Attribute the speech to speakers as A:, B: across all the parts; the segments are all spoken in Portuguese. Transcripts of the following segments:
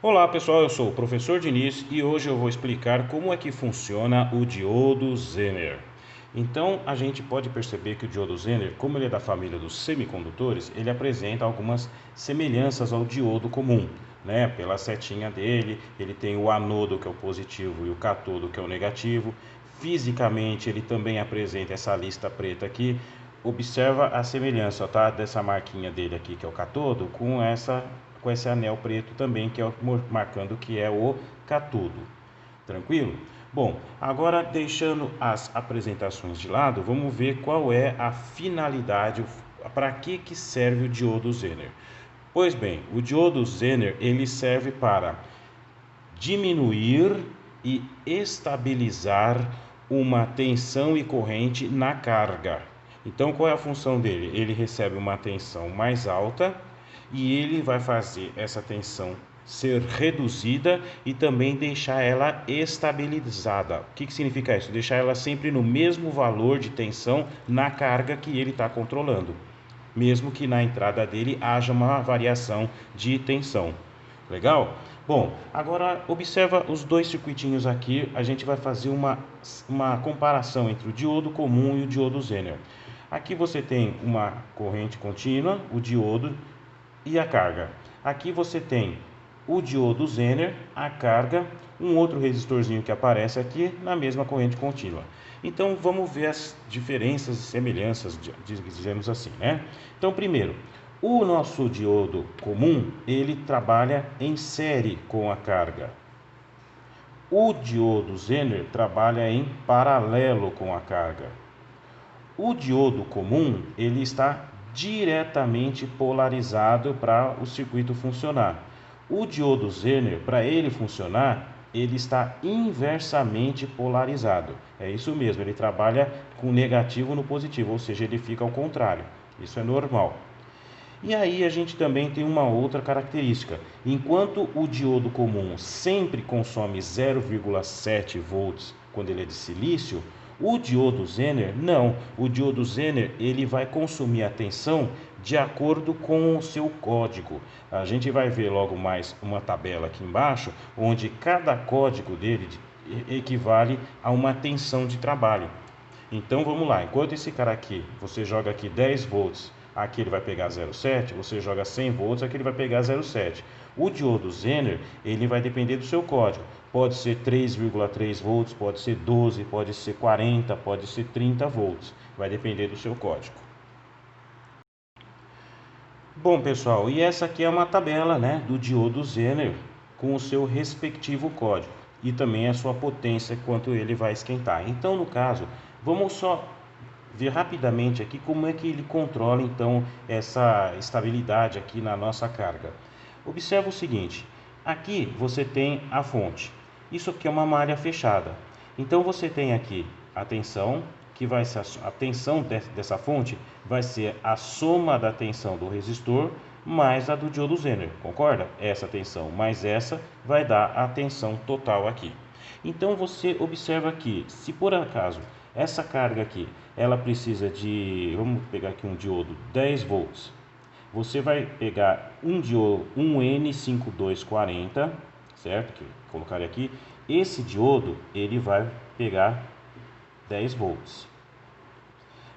A: Olá pessoal, eu sou o professor Diniz e hoje eu vou explicar como é que funciona o diodo Zener. Então a gente pode perceber que o diodo Zener, como ele é da família dos semicondutores, ele apresenta algumas semelhanças ao diodo comum, né? Pela setinha dele, ele tem o anodo que é o positivo e o catodo que é o negativo. Fisicamente ele também apresenta essa lista preta aqui. Observa a semelhança, tá? Dessa marquinha dele aqui que é o catodo com esse anel preto também, que é marcando que é o catodo. Tranquilo? Bom, agora deixando as apresentações de lado, vamos ver qual é a finalidade, para que serve o diodo Zener. Pois bem, o diodo Zener ele serve para diminuir e estabilizar uma tensão e corrente na carga. Então, qual é a função dele? Ele recebe uma tensão mais alta e ele vai fazer essa tensão ser reduzida e também deixar ela estabilizada. O que significa isso? Deixar ela sempre no mesmo valor de tensão na carga que ele está controlando, mesmo que na entrada dele haja uma variação de tensão. Legal? Bom, agora observa os dois circuitinhos aqui, a gente vai fazer uma comparação entre o diodo comum e o diodo Zener. Aqui você tem uma corrente contínua, o diodo e a carga. Aqui você tem o diodo Zener, a carga, um outro resistorzinho que aparece aqui na mesma corrente contínua. Então vamos ver as diferenças e semelhanças, dizemos assim, né? Então primeiro, o nosso diodo comum, ele trabalha em série com a carga. O diodo Zener trabalha em paralelo com a carga. O diodo comum, ele está diretamente polarizado para o circuito funcionar. O diodo Zener, para ele funcionar, ele está inversamente polarizado. É isso mesmo, ele trabalha com negativo no positivo, ou seja, ele fica ao contrário. Isso é normal. E aí a gente também tem uma outra característica. Enquanto o diodo comum sempre consome 0,7 volts quando ele é de silício, o diodo Zener não. O diodo Zener ele vai consumir a tensão de acordo com o seu código. A gente vai ver logo mais uma tabela aqui embaixo, onde cada código dele equivale a uma tensão de trabalho. Então vamos lá, enquanto esse cara aqui, você joga aqui 10 volts, aqui ele vai pegar 0,7, você joga 100 volts, aqui ele vai pegar 0,7. O diodo Zener, ele vai depender do seu código. Pode ser 3,3 volts, pode ser 12, pode ser 40, pode ser 30 volts. Vai depender do seu código. Bom, pessoal, e essa aqui é uma tabela, né, do diodo Zener com o seu respectivo código e também a sua potência, quanto ele vai esquentar. Então, no caso, vamos só ver rapidamente aqui como é que ele controla então essa estabilidade aqui na nossa carga. Observa o seguinte, aqui você tem a fonte, isso aqui é uma malha fechada, então você tem aqui a tensão, que vai ser a tensão dessa fonte vai ser a soma da tensão do resistor mais a do diodo Zener, concorda? Essa tensão mais essa vai dar a tensão total aqui. Então você observa aqui, se por acaso essa carga aqui, ela precisa de, vamos pegar aqui um diodo 10 volts. Você vai pegar um diodo, um N5240, certo? Que eu colocarei aqui. Esse diodo, ele vai pegar 10 volts.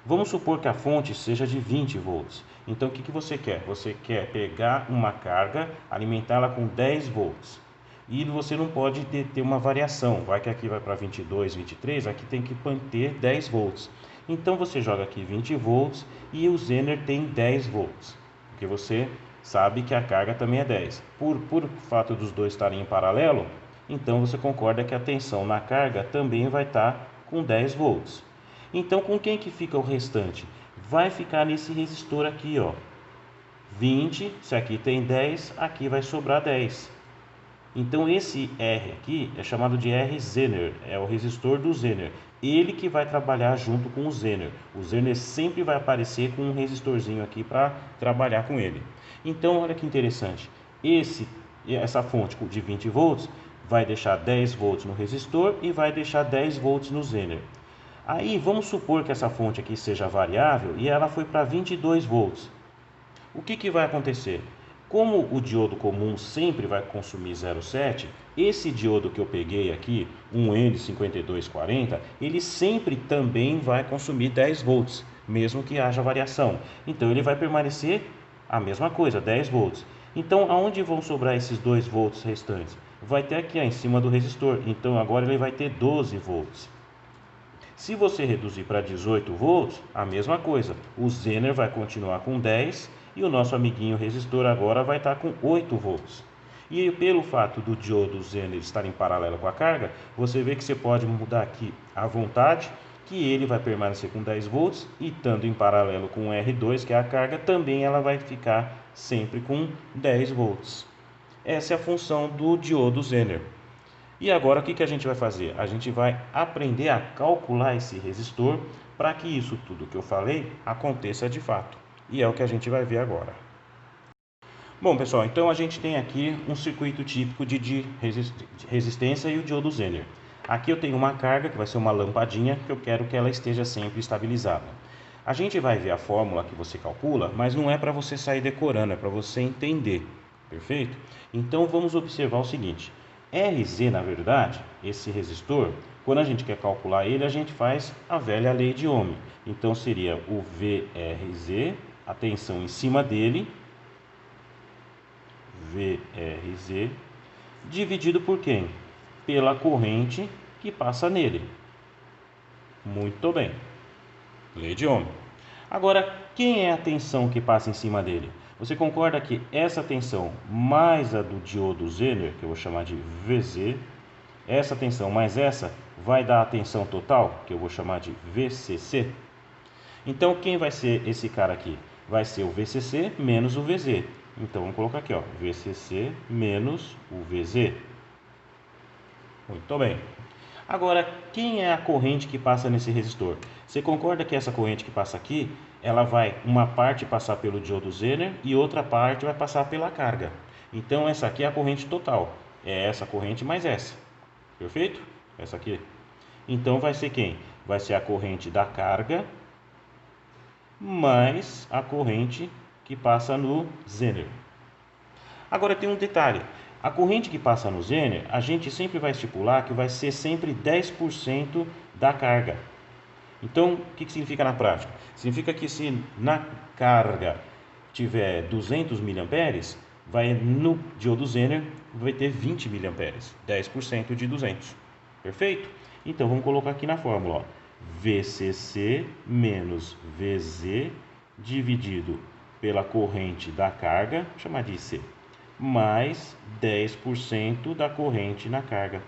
A: Vamos supor que a fonte seja de 20 volts. Então, o que você quer? Você quer pegar uma carga, alimentá-la com 10 volts. E você não pode ter uma variação. Vai que aqui vai para 22, 23, aqui tem que manter 10 volts. Então, você joga aqui 20 volts e o Zener tem 10 volts. Porque você sabe que a carga também é 10. Por fato dos dois estarem em paralelo, então você concorda que a tensão na carga também vai estar com 10 volts. Então, com quem que fica o restante? Vai ficar nesse resistor aqui, ó. 20, se aqui tem 10, aqui vai sobrar 10. Então, esse R aqui é chamado de R Zener, é o resistor do Zener. Ele que vai trabalhar junto com o Zener. O Zener sempre vai aparecer com um resistorzinho aqui para trabalhar com ele. Então, olha que interessante. Essa fonte de 20 volts vai deixar 10 volts no resistor e vai deixar 10 volts no Zener. Aí vamos supor que essa fonte aqui seja variável e ela foi para 22 volts. O que vai acontecer? Como o diodo comum sempre vai consumir 0,7, esse diodo que eu peguei aqui, um N5240, ele sempre também vai consumir 10 volts, mesmo que haja variação. Então ele vai permanecer a mesma coisa, 10 volts. Então aonde vão sobrar esses 2 volts restantes? Vai ter aqui, ó, em cima do resistor. Então agora ele vai ter 12 volts. Se você reduzir para 18 volts, a mesma coisa. O Zener vai continuar com 10 e o nosso amiguinho resistor agora vai estar com 8 volts. E pelo fato do diodo Zener estar em paralelo com a carga, você vê que você pode mudar aqui à vontade, que ele vai permanecer com 10 volts e estando em paralelo com o R2, que é a carga, também ela vai ficar sempre com 10 volts. Essa é a função do diodo Zener. E agora o que a gente vai fazer? A gente vai aprender a calcular esse resistor para que isso tudo que eu falei aconteça de fato. E é o que a gente vai ver agora. Bom, pessoal, então a gente tem aqui um circuito típico de resistência e o diodo Zener. Aqui eu tenho uma carga, que vai ser uma lampadinha, que eu quero que ela esteja sempre estabilizada. A gente vai ver a fórmula que você calcula, mas não é para você sair decorando, é para você entender. Perfeito? Então vamos observar o seguinte. RZ, na verdade, esse resistor, quando a gente quer calcular ele, a gente faz a velha lei de Ohm. Então seria o VRZ, a tensão em cima dele, VRZ, dividido por quem? Pela corrente que passa nele. Muito bem. Lei de Ohm. Agora, quem é a tensão que passa em cima dele? Você concorda que essa tensão mais a do diodo Zener, que eu vou chamar de VZ, essa tensão mais essa, vai dar a tensão total, que eu vou chamar de VCC? Então, quem vai ser esse cara aqui? Vai ser o VCC menos o VZ. Então, vamos colocar aqui, ó, VCC menos o VZ. Muito bem. Agora, quem é a corrente que passa nesse resistor? Você concorda que essa corrente que passa aqui, ela vai uma parte passar pelo diodo Zener e outra parte vai passar pela carga. Então, essa aqui é a corrente total. É essa corrente mais essa. Perfeito? Essa aqui. Então, vai ser quem? Vai ser a corrente da carga mais a corrente que passa no Zener. Agora, tem um detalhe. A corrente que passa no Zener, a gente sempre vai estipular que vai ser sempre 10% da carga. Então, o que significa na prática? Significa que se na carga tiver 200 mA, no diodo Zener vai ter 20 mA, 10% de 200. Perfeito? Então, vamos colocar aqui na fórmula, ó, VCC menos VZ dividido pela corrente da carga, vou chamar de IC, mais 10% da corrente na carga.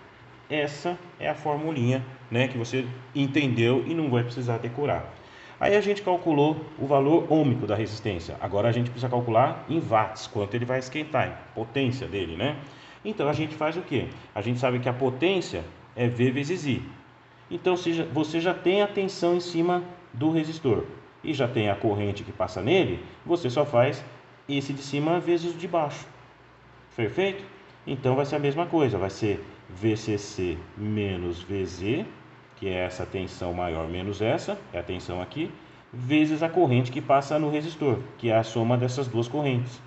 A: Essa é a formulinha, né, que você entendeu e não vai precisar decorar. Aí a gente calculou o valor ôhmico da resistência. Agora a gente precisa calcular em watts, quanto ele vai esquentar, a potência dele, né? Então a gente faz o quê? A gente sabe que a potência é V vezes I. Então você já tem a tensão em cima do resistor e já tem a corrente que passa nele, você só faz esse de cima vezes o de baixo. Perfeito? Então vai ser a mesma coisa, vai ser VCC menos VZ, que é essa tensão maior menos essa, é a tensão aqui, vezes a corrente que passa no resistor, que é a soma dessas duas correntes.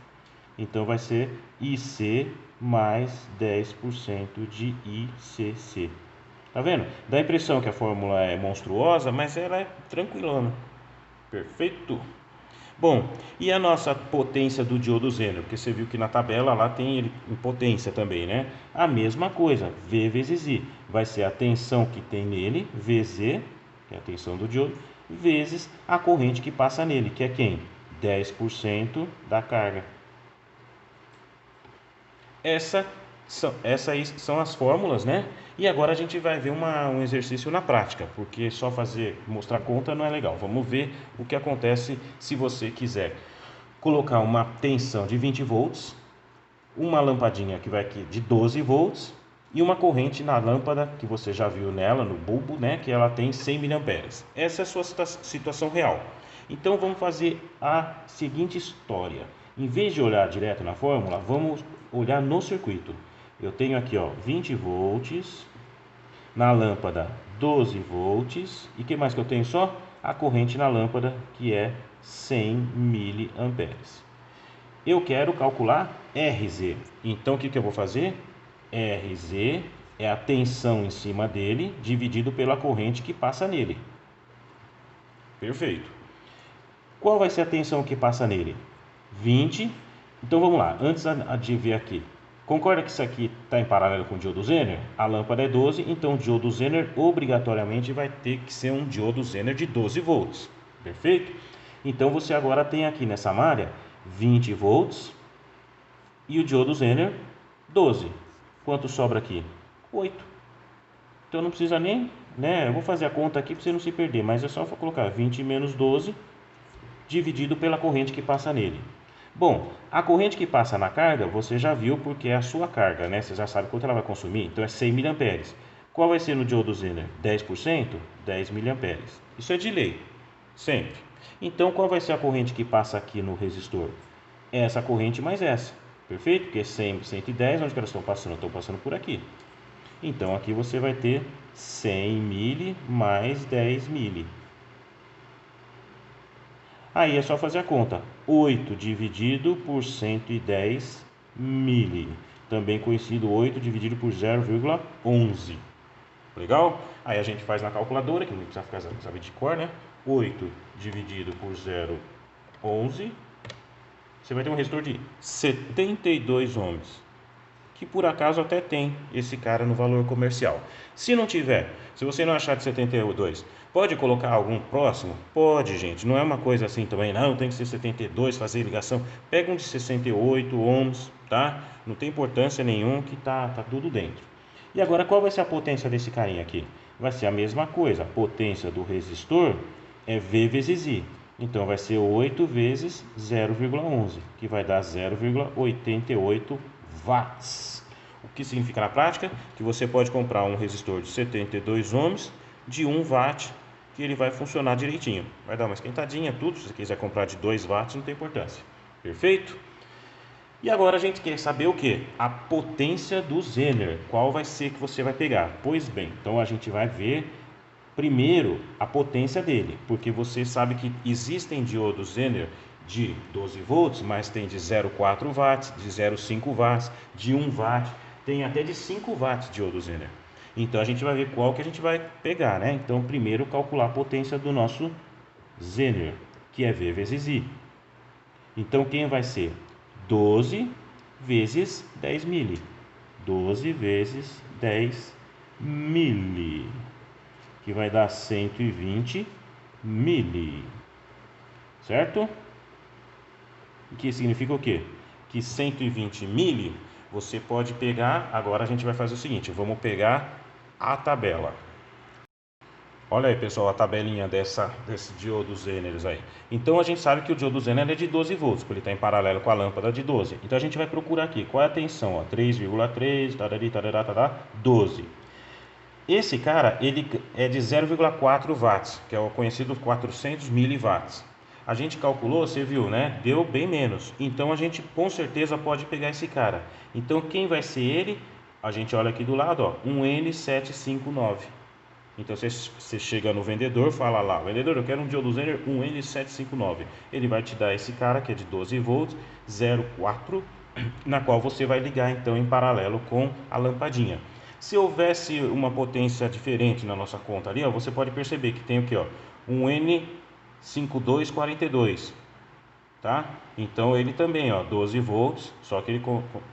A: Então vai ser IC mais 10% de ICC. Tá vendo? Dá a impressão que a fórmula é monstruosa, mas ela é tranquilona. Perfeito? Bom, e a nossa potência do diodo Zener? Porque você viu que na tabela lá tem ele em potência também, né? A mesma coisa, V vezes I. Vai ser a tensão que tem nele, VZ, que é a tensão do diodo, vezes a corrente que passa nele, que é quem? 10% da carga. Essas são as fórmulas, né? E agora a gente vai ver um exercício na prática, porque só mostrar conta não é legal. Vamos ver o que acontece se você quiser colocar uma tensão de 20 volts, uma lampadinha que vai aqui de 12 volts e uma corrente na lâmpada que você já viu nela, no bulbo, né? Que ela tem 100 mA. Essa é a sua situação real. Então vamos fazer a seguinte história. Em vez de olhar direto na fórmula, vamos olhar no circuito. Eu tenho aqui, ó, 20 volts, na lâmpada 12 volts, e o que mais que eu tenho só? A corrente na lâmpada, que é 100 miliamperes. Eu quero calcular RZ. Então, o que eu vou fazer? RZ é a tensão em cima dele dividido pela corrente que passa nele. Perfeito. Qual vai ser a tensão que passa nele? 20. Então vamos lá, antes de ver aqui. Concorda que isso aqui está em paralelo com o diodo Zener? A lâmpada é 12, então o diodo Zener obrigatoriamente vai ter que ser um diodo Zener de 12 volts. Perfeito? Então você agora tem aqui nessa malha 20 volts e o diodo Zener 12. Quanto sobra aqui? 8. Então não precisa nem, né? Eu vou fazer a conta aqui para você não se perder, mas é só colocar 20 menos 12 dividido pela corrente que passa nele. Bom, a corrente que passa na carga, você já viu porque é a sua carga, né? Você já sabe quanto ela vai consumir, então é 100 mA. Qual vai ser no diodo Zener? 10%? 10 mA. Isso é de lei, sempre. Então, qual vai ser a corrente que passa aqui no resistor? Essa corrente mais essa, perfeito? Porque 100, 110, onde que elas estão passando? Estão passando por aqui. Então, aqui você vai ter 100 mili mais 10 mili. Aí é só fazer a conta. 8 dividido por 110 mili. Também conhecido 8 dividido por 0,11. Legal? Aí a gente faz na calculadora, que não precisa ficar saber de cor, né? 8 dividido por 0,11. Você vai ter um resistor de 72 ohms. Que por acaso até tem esse cara no valor comercial. Se não tiver, se você não achar de 72, pode colocar algum próximo? Pode, gente. Não é uma coisa assim também, não, tem que ser 72, fazer ligação. Pega um de 68 ohms, tá? Não tem importância nenhuma que tá tudo dentro. E agora, qual vai ser a potência desse carinha aqui? Vai ser a mesma coisa. A potência do resistor é V vezes I. Então, vai ser 8 vezes 0,11, que vai dar 0,88 watts. O que significa na prática? Que você pode comprar um resistor de 72 ohms de 1 watt, que ele vai funcionar direitinho. Vai dar uma esquentadinha, tudo. Se você quiser comprar de 2 watts, não tem importância. Perfeito? E agora a gente quer saber o que? A potência do Zener. Qual vai ser que você vai pegar? Pois bem, então a gente vai ver primeiro a potência dele, porque você sabe que existem diodos Zener de 12 volts, mas tem de 0,4 watts, de 0,5 watts, de 1 watt, tem até de 5 watts diodo Zener. Então a gente vai ver qual que a gente vai pegar, né? Então primeiro calcular a potência do nosso Zener, que é V vezes I. Então quem vai ser? 12 vezes 10 mili. 12 vezes 10 mili, que vai dar 120 mili, certo? O que significa o quê? Que 120 mili você pode pegar. Agora a gente vai fazer o seguinte: vamos pegar a tabela. Olha aí, pessoal, a tabelinha desse diodo Zener aí. Então a gente sabe que o diodo Zener é de 12 volts, porque ele está em paralelo com a lâmpada de 12. Então a gente vai procurar aqui qual é a tensão, 3,3, tarari, tarará, tarará, 12. Esse cara, ele é de 0,4 watts, que é o conhecido 400 miliwatts. A gente calculou, você viu, né? Deu bem menos. Então a gente com certeza pode pegar esse cara. Então quem vai ser ele? A gente olha aqui do lado, ó, um N759. Então você chega no vendedor, fala lá: vendedor, eu quero um diodo Zener, um N759. Ele vai te dar esse cara que é de 12 volts, 0,4, na qual você vai ligar então em paralelo com a lampadinha. Se houvesse uma potência diferente na nossa conta ali, ó, você pode perceber que tem o que, ó, um N5242, tá? Então ele também, ó, 12 volts, só que ele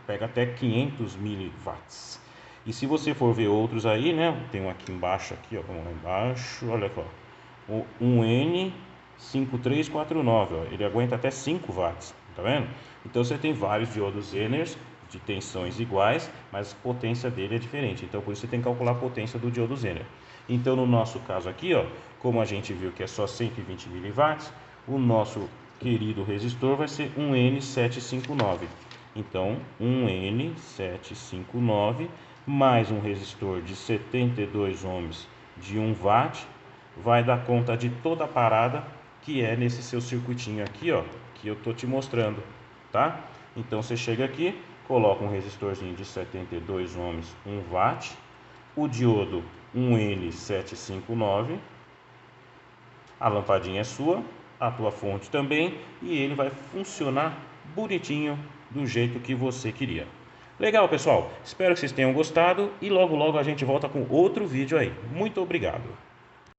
A: pega até 500 miliwatts. E se você for ver outros aí, né? Tem um aqui embaixo, aqui, ó, vamos lá embaixo, olha aqui, ó, um N5349, ó, ele aguenta até 5 watts, tá vendo? Então você tem vários diodos Zeners de tensões iguais, mas a potência dele é diferente. Então por isso você tem que calcular a potência do diodo Zener. Então no nosso caso aqui, ó, como a gente viu que é só 120 miliwatts, o nosso querido resistor vai ser um N759. Então um N759 mais um resistor de 72 ohms de 1 watt vai dar conta de toda a parada que é nesse seu circuitinho aqui, ó, que eu tô te mostrando, tá? Então você chega aqui, coloca um resistorzinho de 72 ohms, 1 watt, o diodo um N759, a lampadinha é sua, a tua fonte também, e ele vai funcionar bonitinho, do jeito que você queria. Legal, pessoal? Espero que vocês tenham gostado e logo logo a gente volta com outro vídeo aí. Muito obrigado!